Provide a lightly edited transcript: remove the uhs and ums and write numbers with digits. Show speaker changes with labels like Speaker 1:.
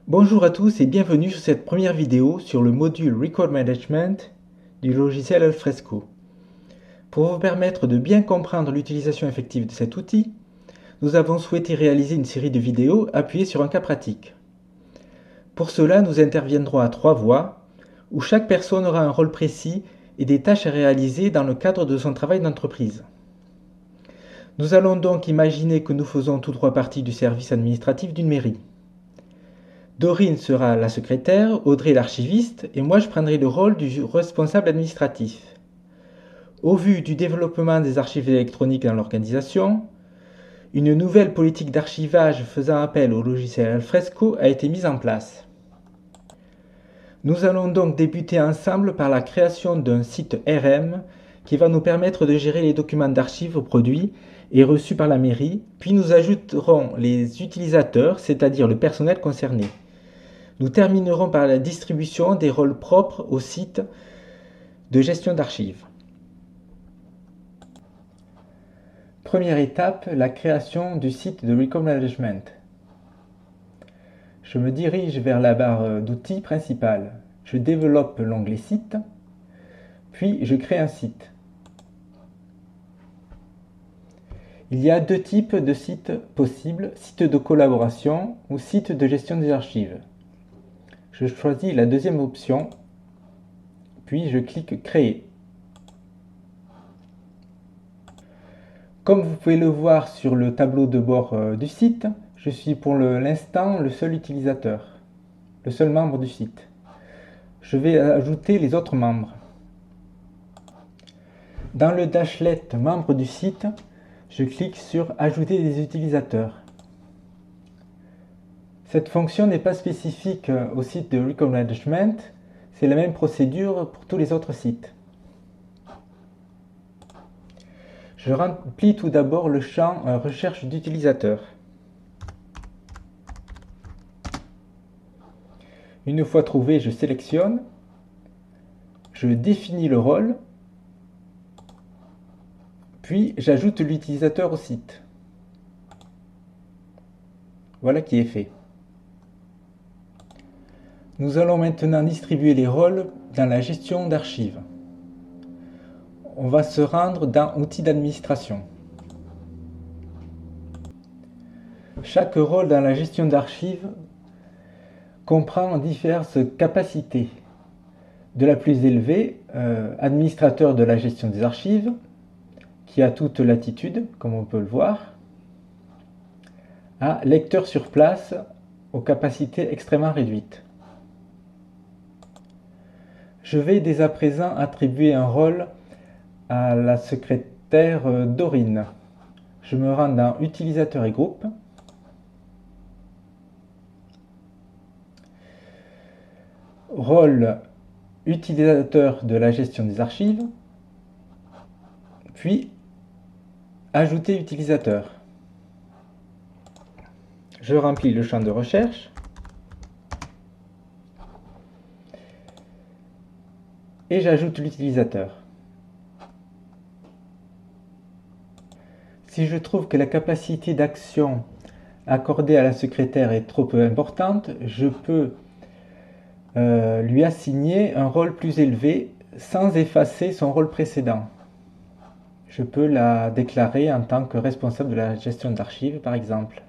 Speaker 1: Bonjour à tous et bienvenue sur cette première vidéo sur le module Record Management du logiciel Alfresco. Pour vous permettre de bien comprendre l'utilisation effective de cet outil, nous avons souhaité réaliser une série de vidéos appuyées sur un cas pratique. Pour cela, nous interviendrons à 3 voix, où chaque personne aura un rôle précis et des tâches à réaliser dans le cadre de son travail d'entreprise. Nous allons donc imaginer que nous faisons tous trois partie du service administratif d'une mairie. Dorine sera la secrétaire, Audrey l'archiviste et moi je prendrai le rôle du responsable administratif. Au vu du développement des archives électroniques dans l'organisation, une nouvelle politique d'archivage faisant appel au logiciel Alfresco a été mise en place. Nous allons donc débuter ensemble par la création d'un site RM qui va nous permettre de gérer les documents d'archives produits et reçus par la mairie, puis nous ajouterons les utilisateurs, c'est-à-dire le personnel concerné. Nous terminerons par la distribution des rôles propres au site de gestion d'archives. Première étape, la création du site de Record Management. Je me dirige vers la barre d'outils principale. Je développe l'onglet Site, puis je crée un site. Il y a deux types de sites possibles, site de collaboration ou site de gestion des archives. Je choisis la deuxième option, puis je clique Créer. Comme vous pouvez le voir sur le tableau de bord du site, je suis pour l'instant le seul utilisateur, le seul membre du site. Je vais ajouter les autres membres. Dans le dashlet Membres du site, je clique sur Ajouter des utilisateurs. Cette fonction n'est pas spécifique au site de Record Management, c'est la même procédure pour tous les autres sites. Je remplis tout d'abord le champ Recherche d'utilisateurs. Une fois trouvé, je sélectionne, je définis le rôle, puis j'ajoute l'utilisateur au site. Voilà qui est fait. Nous allons maintenant distribuer les rôles dans la gestion d'archives. On va se rendre dans Outils d'administration. Chaque rôle dans la gestion d'archives comprend diverses capacités. De la plus élevée, administrateur de la gestion des archives, qui a toute latitude, comme on peut le voir, à lecteur sur place aux capacités extrêmement réduites. Je vais dès à présent attribuer un rôle à la secrétaire Dorine. Je me rends dans Utilisateurs et groupes. Rôle utilisateur de la gestion des archives. Puis Ajouter utilisateur. Je remplis le champ de recherche. Et j'ajoute l'utilisateur. Si je trouve que la capacité d'action accordée à la secrétaire est trop peu importante, je peux lui assigner un rôle plus élevé sans effacer son rôle précédent. Je peux la déclarer en tant que responsable de la gestion d'archives, par exemple.